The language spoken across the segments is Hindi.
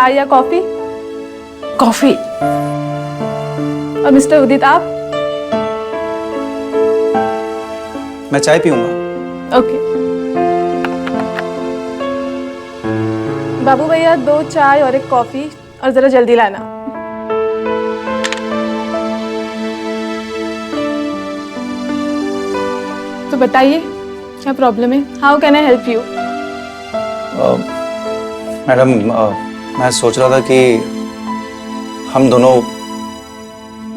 चाय या कॉफी? कॉफी। और मिस्टर उदित आप? मैं चाय पीऊंगा। ओके। बाबू भैया 2 चाय और 1 कॉफी, और जरा जल्दी लाना। तो बताइए क्या प्रॉब्लम है? How can I help you? Madam, मैं सोच रहा था कि हम दोनों।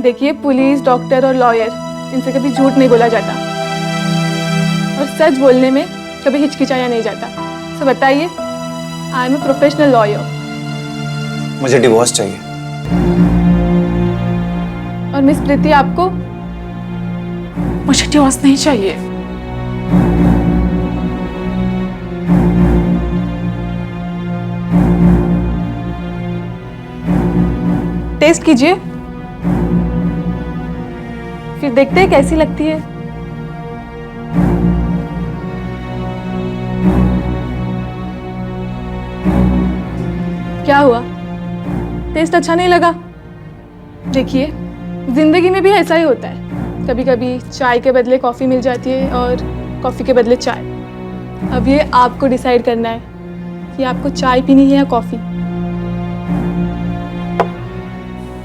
देखिए, पुलिस, डॉक्टर और लॉयर, इनसे कभी झूठ नहीं बोला जाता, और सच बोलने में कभी हिचकिचाया नहीं जाता। तो बताइए, I am a professional lawyer. मुझे डिवोर्स चाहिए। और मिस प्रीति आपको? मुझे डिवोर्स नहीं चाहिए। टेस्ट कीजिए, फिर देखते हैं कैसी लगती है। क्या हुआ? टेस्ट अच्छा नहीं लगा? देखिए, जिंदगी में भी ऐसा ही होता है, कभी कभी चाय के बदले कॉफी मिल जाती है और कॉफी के बदले चाय। अब ये आपको डिसाइड करना है कि आपको चाय पीनी है या कॉफी।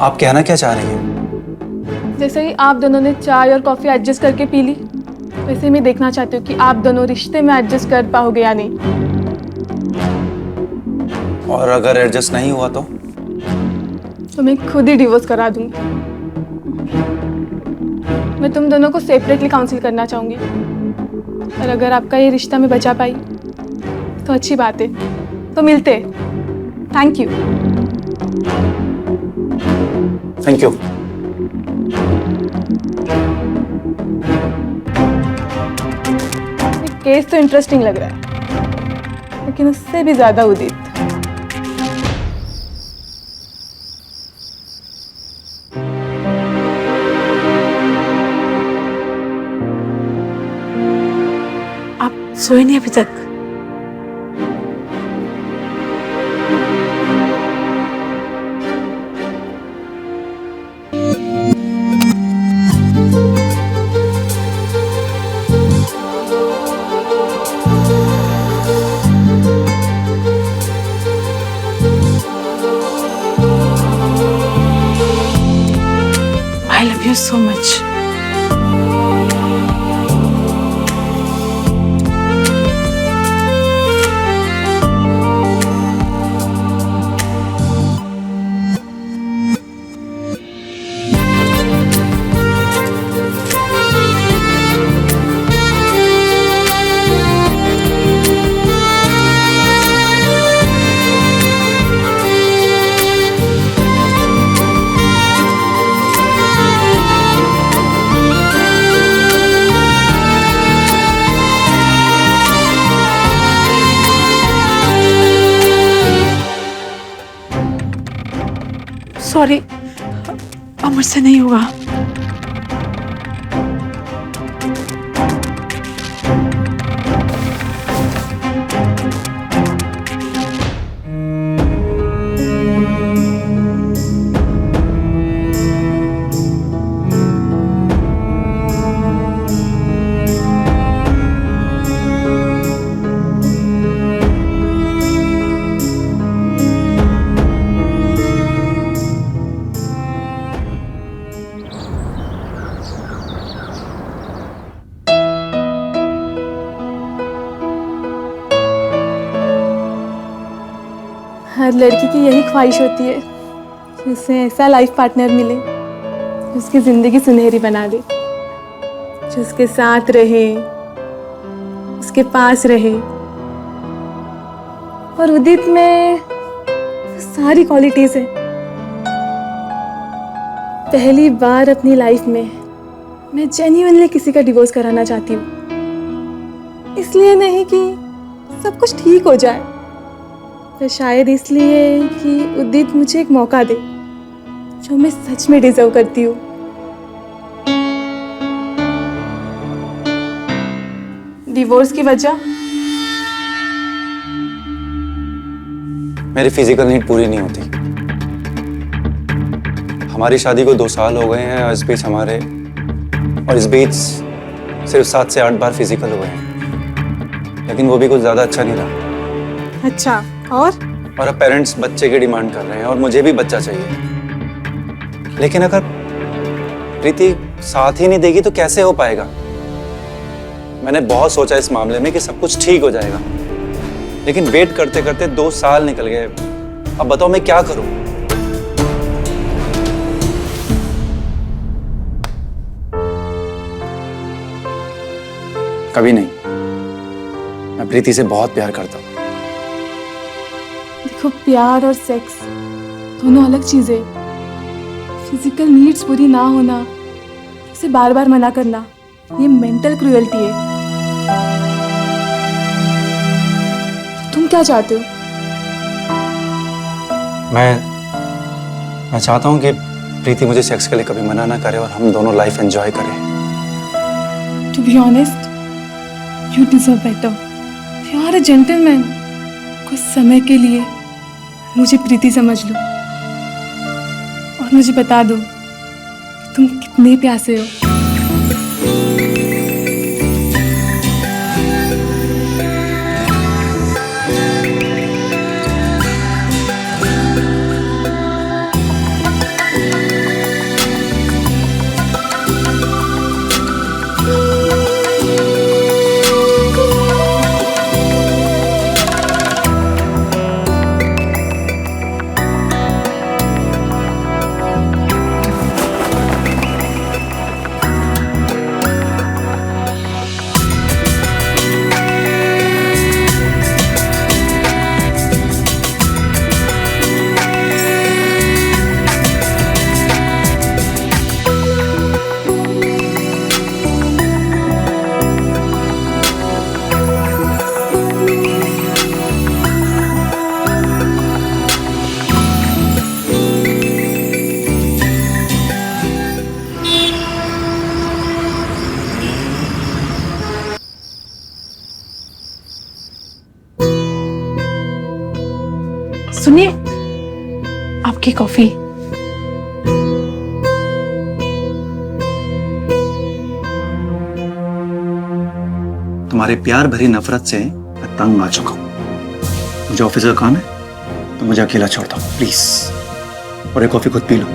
आप कहना क्या चाह रही हैं? जैसे ही आप दोनों ने चाय और कॉफी एडजस्ट करके पी ली, वैसे मैं देखना चाहती हूँ कि आप दोनों रिश्ते में एडजस्ट कर पाओगे या नहीं। और अगर एडजस्ट नहीं हुआ तो? तो मैं खुद ही डिवोर्स करा दूंगी। मैं तुम दोनों को सेपरेटली काउंसिल करना चाहूंगी, और अगर आपका ये रिश्ता में बचा पाई तो अच्छी बात है। तो मिलते हैं। Thank you. Thank you. Case तो इंटरेस्टिंग लग रहा है, लेकिन उससे भी ज्यादा उदित। आप सोए नहीं अभी तक? I love you so much. Sorry, अब मुझसे नहीं होगा। हर लड़की की यही ख्वाहिश होती है कि उसे ऐसा लाइफ पार्टनर मिले जो उसकी ज़िंदगी सुनहरी बना दे, जो उसके साथ रहे, उसके पास रहे। और उदित में सारी क्वालिटीज़ हैं। पहली बार अपनी लाइफ में मैं जेन्युइनली किसी का डिवोर्स कराना चाहती हूँ। इसलिए नहीं कि सब कुछ ठीक हो जाए, तो शायद इसलिए कि उदित मुझे एक मौका दे जो मैं सच में डिजर्व करती हूँ। डिवोर्स की वजह मेरी फिजिकल नीड पूरी नहीं होती। हमारी शादी को 2 साल हो गए हैं और इस बीच सिर्फ 7 से 8 बार फिजिकल हुए हैं, लेकिन वो भी कुछ ज्यादा अच्छा नहीं रहा। अच्छा, और अब पेरेंट्स बच्चे की डिमांड कर रहे हैं और मुझे भी बच्चा चाहिए। लेकिन अगर प्रीति साथ ही नहीं देगी तो कैसे हो पाएगा? मैंने बहुत सोचा इस मामले में कि सब कुछ ठीक हो जाएगा, लेकिन वेट करते करते 2 साल निकल गए। अब बताओ मैं क्या करूं? कभी नहीं। मैं प्रीति से बहुत प्यार करता हूं। देखो, प्यार और सेक्स दोनों अलग चीजें। फिजिकल नीड्स पूरी ना होना, उसे बार बार मना करना, ये मेंटल क्रूएल्टी है। तुम क्या चाहते हो? मैं चाहता हूं कि प्रीति मुझे सेक्स के लिए कभी मना ना करे और हम दोनों लाइफ एंजॉय करें। To be honest, you deserve better. You are a gentleman. कुछ समय के लिए मुझे प्रीति समझ लो और मुझे बता दो कि तुम कितने प्यासे हो। सुनिए, आपकी कॉफी। तुम्हारे प्यार भरी नफरत से मैं तंग आ चुका हूं। मुझे ऑफिस का काम है तो मुझे अकेला छोड़ दो प्लीज, और एक कॉफी खुद पी लो।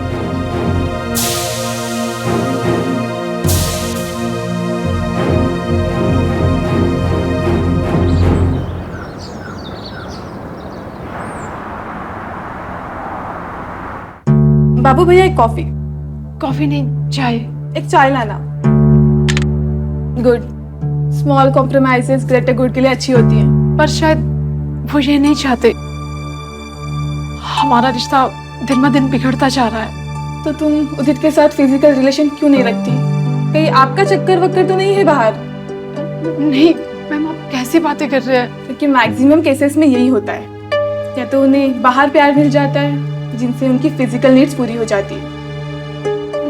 बाबू भैया, एक कॉफी। कॉफी नहीं, चाय। एक चाय लाना। Good. Small compromises greater good के लिए अच्छी होती हैं। पर शायद वो ये नहीं चाहते। हमारा रिश्ता दिन ब दिन बिगड़ता जा रहा है। तो तुम उदित के साथ फिजिकल रिलेशन क्यों नहीं रखती? कहीं आपका चक्कर वक्कर तो नहीं है बाहर? नहीं मैम, आप कैसी बातें कर रहे हैं? क्योंकि मैक्सिमम केसेस में यही होता है। या तो उन्हें बाहर प्यार मिल जाता है जिनसे उनकी फिजिकल नीड्स पूरी हो जाती है।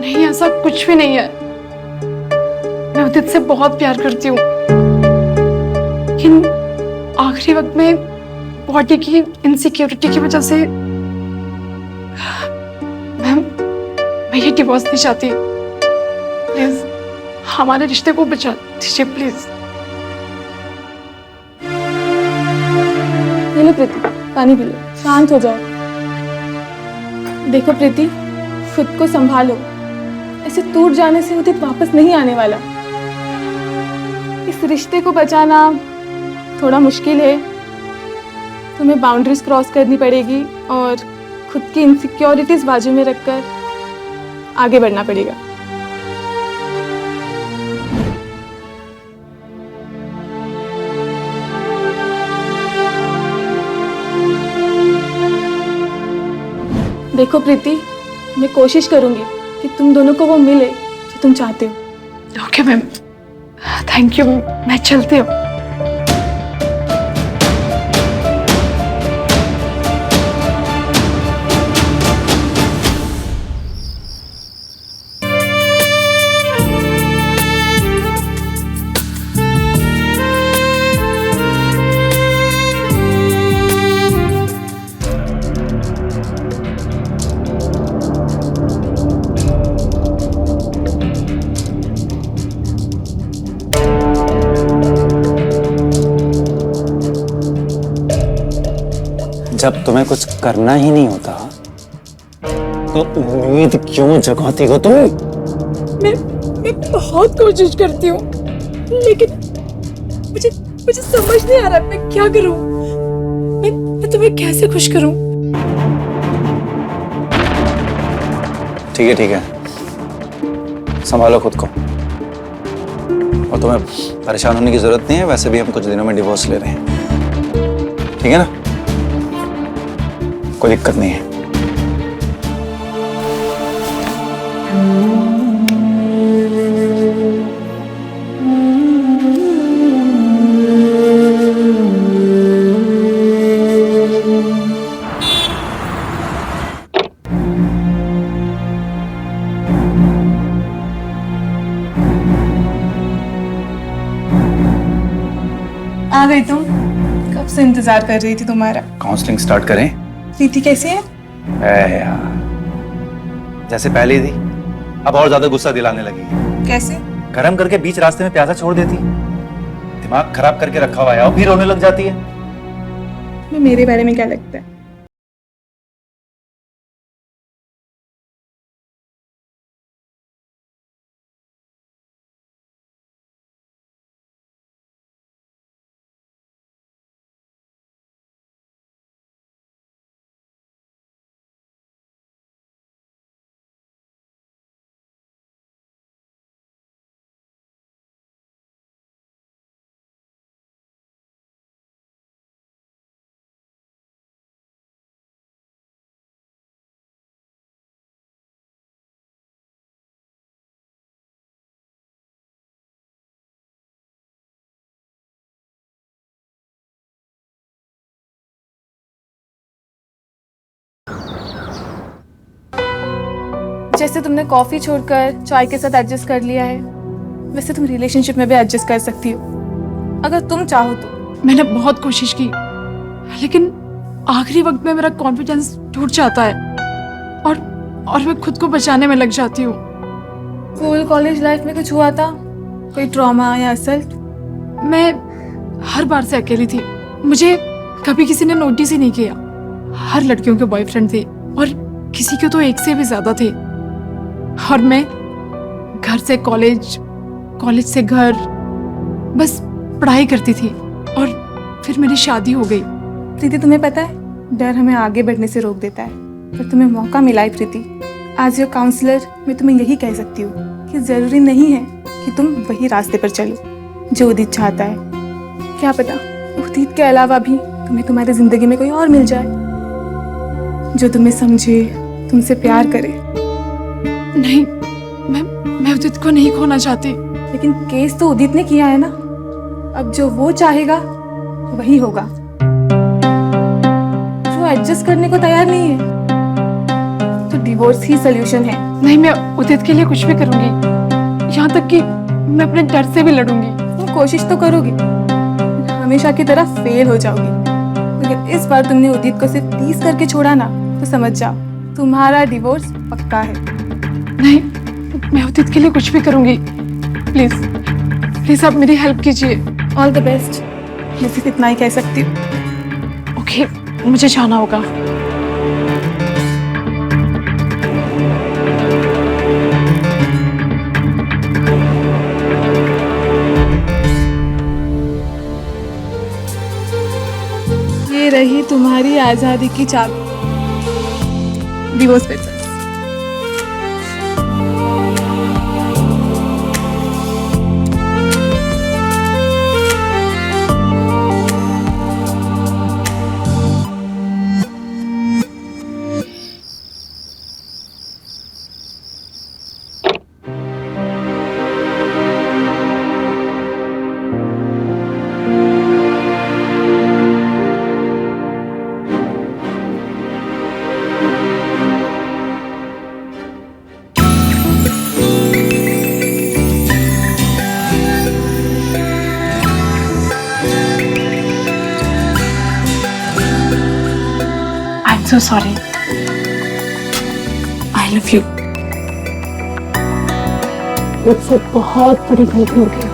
नहीं, ऐसा कुछ भी नहीं है। मैं उदित से बहुत प्यार करती हूँ, लेकिन आखिरी वक्त में बॉडी की इनसिक्योरिटी की वजह से मैं ये डिवोर्स नहीं चाहती। प्लीज हमारे रिश्ते को बचा दीजिए प्लीज। ये लो प्रीति, पानी पी लो, शांत हो जाओ। देखो प्रीति, खुद को संभालो। ऐसे टूट जाने से उदित वापस नहीं आने वाला। इस रिश्ते को बचाना थोड़ा मुश्किल है। तुम्हें बाउंड्रीज क्रॉस करनी पड़ेगी और खुद की इनसिक्योरिटीज बाजू में रखकर आगे बढ़ना पड़ेगा। देखो प्रीति, मैं कोशिश करूंगी कि तुम दोनों को वो मिले जो तुम चाहते हो। Okay ma'am, thank you. मैं चलती हूँ। जब तुम्हें कुछ करना ही नहीं होता तो उम्मीद क्यों जगाती हो तुम? मैं बहुत कोशिश करती हूँ, लेकिन मुझे मुझे समझ नहीं आ रहा मैं क्या करूँ। मैं तुम्हें कैसे खुश करूँ? ठीक है, संभालो खुद को। और तुम्हें परेशान होने की जरूरत नहीं है, वैसे भी हम कुछ दिनों में डिवोर्स ले रहे हैं, ठीक है ना? कोई दिक्कत नहीं है। आ गई तुम? कब से इंतजार कर रही थी तुम्हारा। काउंसलिंग स्टार्ट करें? प्रीति कैसी है? यार, जैसे पहले थी, अब और ज्यादा गुस्सा दिलाने लगी है। कैसे? गरम करके बीच रास्ते में प्यासा छोड़ देती, दिमाग खराब करके रखा हुआ है और फिर रोने लग जाती है। मेरे बारे में क्या लगता है? जैसे तुमने कॉफी छोड़कर चाय के साथ एडजस्ट कर लिया है, वैसे तुम रिलेशनशिप में भी एडजस्ट कर सकती हो, अगर तुम चाहो तो। मैंने बहुत कोशिश की, लेकिन आखिरी वक्त में मेरा कॉन्फिडेंस टूट जाता है और मैं खुद को बचाने में लग जाती हूँ। स्कूल कॉलेज लाइफ में कुछ हुआ था? कोई ट्रॉमा या असल्ट? मैं हर बार से अकेली थी, मुझे कभी किसी ने नोटिस ही नहीं किया। हर लड़कियों के बॉयफ्रेंड थे और किसी के तो एक से भी ज्यादा थे, और मैं घर से कॉलेज, कॉलेज से घर, बस पढ़ाई करती थी और फिर मेरी शादी हो गई। प्रीति, तुम्हें पता है, डर हमें आगे बढ़ने से रोक देता है, पर तुम्हें मौका मिला है प्रीति। एज योर काउंसलर मैं तुम्हें यही कह सकती हूँ कि ज़रूरी नहीं है कि तुम वही रास्ते पर चलो जो उदित चाहता है। क्या पता उदित के अलावा भी तुम्हें तुम्हारी ज़िंदगी में कोई और मिल जाए जो तुम्हें समझे, तुमसे प्यार करे। नहीं, मैं उदित को नहीं खोना चाहती। लेकिन केस तो उदित ने किया है ना, अब जो वो चाहेगा वही होगा। वो एडजस्ट करने को तैयार नहीं है तो डिवोर्स ही सल्यूशन है। नहीं, मैं उदित के लिए कुछ भी करूंगी, यहाँ तक कि मैं अपने डर से भी लड़ूंगी। तुम कोशिश तो करोगी, हमेशा की तरह फेल हो जाओगी। अगर इस बार तुमने उदित को सिर्फ टीज करके छोड़ा ना, तो समझ जाओ तुम्हारा डिवोर्स पक्का है। नहीं, मैं उदित के लिए कुछ भी करूंगी। प्लीज प्लीज आप मेरी हेल्प कीजिए। ऑल द बेस्ट, मैं सिर्फ इतना ही कह सकती हूँ। ओके, मुझे जाना होगा। ये रही तुम्हारी आजादी की चाबी, divorce papers. So sorry. I love you. मुझसे बहुत बड़ी गलती हो गई।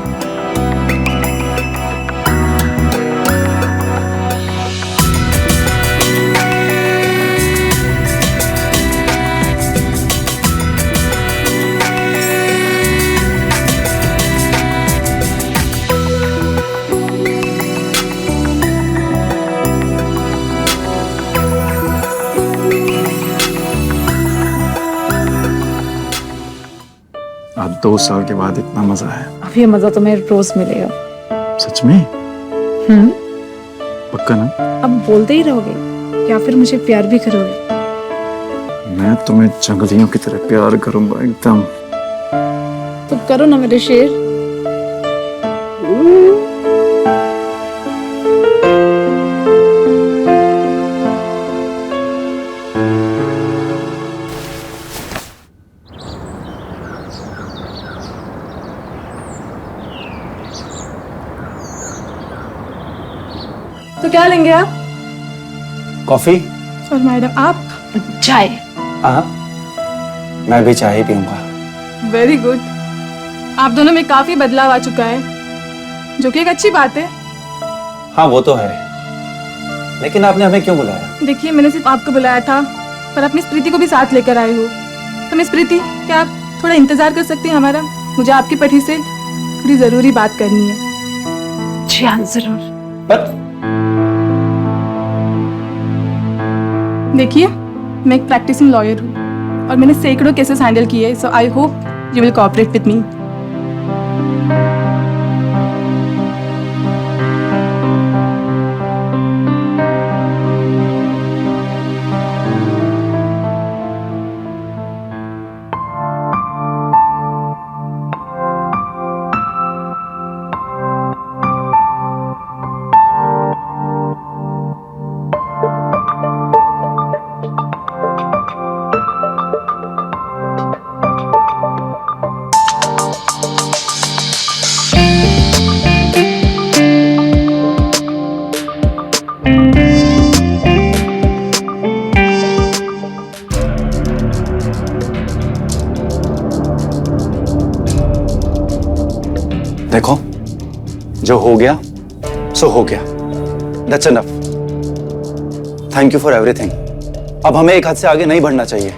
2 साल के बाद इतना मजा आया। अब ये मजा तुम्हें रोज मिलेगा। सच में? पक्का ना? अब बोलते ही रहोगे या फिर मुझे प्यार भी करोगे? मैं तुम्हें जंगलियों की तरह प्यार करूंगा एकदम। तो करो ना मेरे शेर। तो क्या लेंगे आप? कॉफी? और मैडम आप? चाय। हाँ, मैं भी चाय ही पीऊंगा। Very good. आप दोनों में काफी बदलाव आ चुका है, जो कि एक अच्छी बात है। हाँ वो तो है, लेकिन आपने हमें क्यों बुलाया? देखिए, मैंने सिर्फ आपको बुलाया था, पर आप मिस प्रीति को भी साथ लेकर आए हो। तो मिस प्रीति, क्या आप थोड़ा इंतजार कर सकती हैं हमारा? मुझे आपकी पति से थोड़ी जरूरी बात करनी है। जी हाँ, जरूर। पर देखिए, मैं एक प्रैक्टिसिंग लॉयर हूँ और मैंने सैकड़ों केसेस हैंडल किए, so I hope you will cooperate with me. देखो, जो हो गया सो हो गया। That's enough. Thank you for everything. अब हमें एक हद से आगे नहीं बढ़ना चाहिए।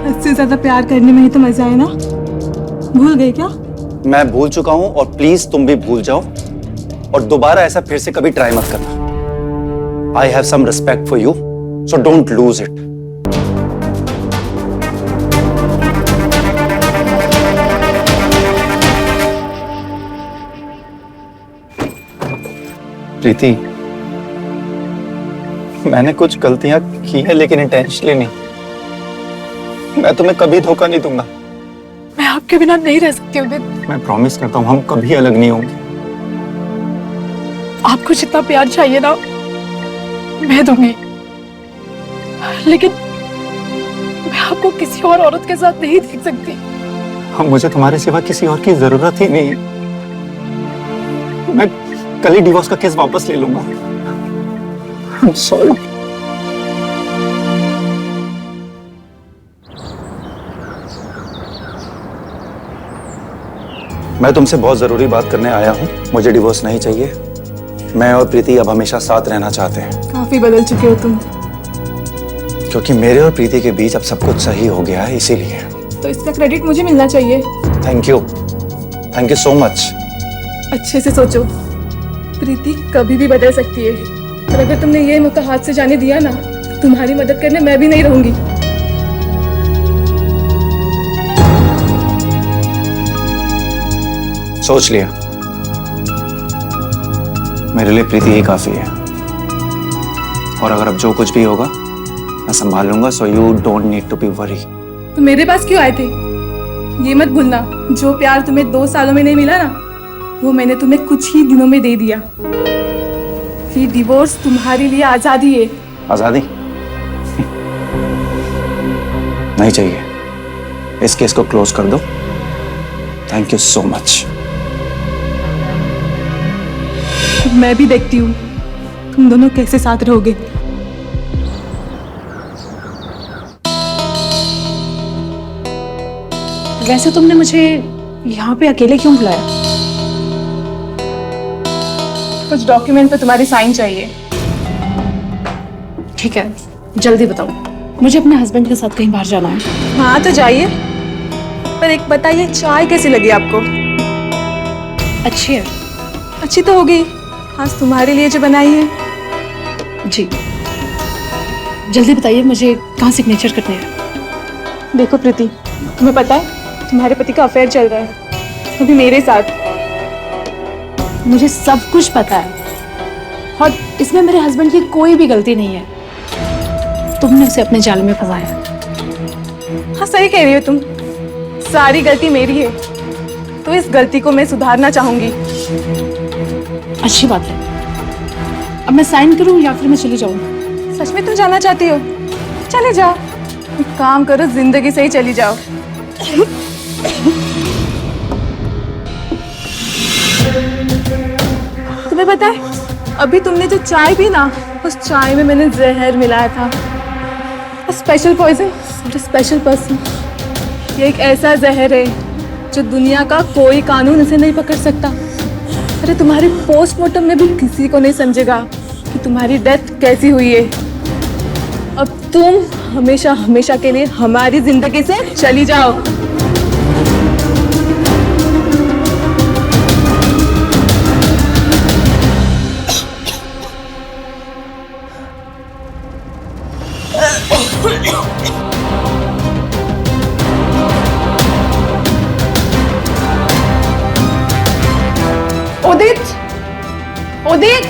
इससे ज्यादा प्यार करने में ही तो मजा है ना? भूल गए क्या? मैं भूल चुका हूं और प्लीज तुम भी भूल जाओ और दोबारा ऐसा फिर से कभी ट्राई मत करना। I have some respect for you, so don't lose it. प्रीति, मैंने कुछ गलतियां की है लेकिन इंटेंशनली नहीं। मैं तुम्हें कभी धोखा नहीं दूंगा। मैं आपके बिना नहीं रह सकती उदित। मैं प्रॉमिस करता हूँ हम कभी अलग नहीं होंगे। आपको जितना प्यार चाहिए ना, मैं दूंगी, लेकिन मैं आपको किसी और औरत के साथ नहीं देख सकती। हम मुझे तुम्हारे सिवा किसी और की जरूरत ही नहीं है। मैं कल ही डिवोर्स का केस वापस ले लूंगा। I'm sorry. मैं तुमसे बहुत जरूरी बात करने आया हूँ। मुझे डिवोर्स नहीं चाहिए। मैं और प्रीति अब हमेशा साथ रहना चाहते हैं। काफी बदल चुके हो तुम। क्योंकि मेरे और प्रीति के बीच अब सब कुछ सही हो गया है, इसीलिए। तो इसका क्रेडिट मुझे मिलना चाहिए। Thank you so much. अच्छे से सोचो, प्रीति कभी भी बदल सकती है, और अगर तुमने ये मौका हाथ से जाने दिया ना, तो तुम्हारी मदद करने मैं भी नहीं रहूंगी। सोच लिया, मेरे लिए प्रीति ही काफी है। और अगर अब जो कुछ भी होगा मैं संभाल लूंगा, so you don't need to be worry. तो मेरे पास क्यों आए थे? ये मत भूलना, जो प्यार तुम्हें 2 सालों में नहीं मिला ना, वो मैंने तुम्हें कुछ ही दिनों में दे दिया। ये डिवोर्स तुम्हारे लिए आजादी है। आजादी नहीं चाहिए। इस केस को क्लोज कर दो। Thank you so much. मैं भी देखती हूँ तुम दोनों कैसे साथ रहोगे। वैसे तुमने मुझे यहाँ पे अकेले क्यों बुलाया? कुछ डॉक्यूमेंट पे तुम्हारी साइन चाहिए। ठीक है, जल्दी बताओ, मुझे अपने हस्बैंड के साथ कहीं बाहर जाना है। हाँ तो जाइए, पर एक बताइए, चाय कैसी लगी आपको? अच्छी है। अच्छी तो होगी, खास तुम्हारे लिए जो बनाई है। जी, जल्दी बताइए, मुझे कहाँ सिग्नेचर करने हैं? देखो प्रीति, तुम्हें पता है तुम्हारे पति का अफेयर चल रहा है, अभी मेरे साथ। मुझे सब कुछ पता है और इसमें मेरे हस्बैंड की कोई भी गलती नहीं है। तुमने उसे अपने जाल में फंसाया। हाँ सही कह रही हो तुम, सारी गलती मेरी है। तो इस गलती को मैं सुधारना चाहूंगी। अच्छी बात है। अब मैं साइन करूं या फिर मैं चली जाऊं? सच में तुम जाना चाहती हो? चले जाओ, एक काम करो, जिंदगी से ही चली जाओ। तुम्हें पता है, अभी तुमने जो चाय पी ना, उस चाय में मैंने जहर मिलाया था। Special poison for special person. ये एक ऐसा जहर है जो दुनिया का कोई कानून इसे नहीं पकड़ सकता। अरे तुम्हारे पोस्टमार्टम में भी किसी को नहीं समझेगा कि तुम्हारी डेथ कैसी हुई है। अब तुम हमेशा हमेशा के लिए हमारी जिंदगी से चली जाओ। उदित, उदित,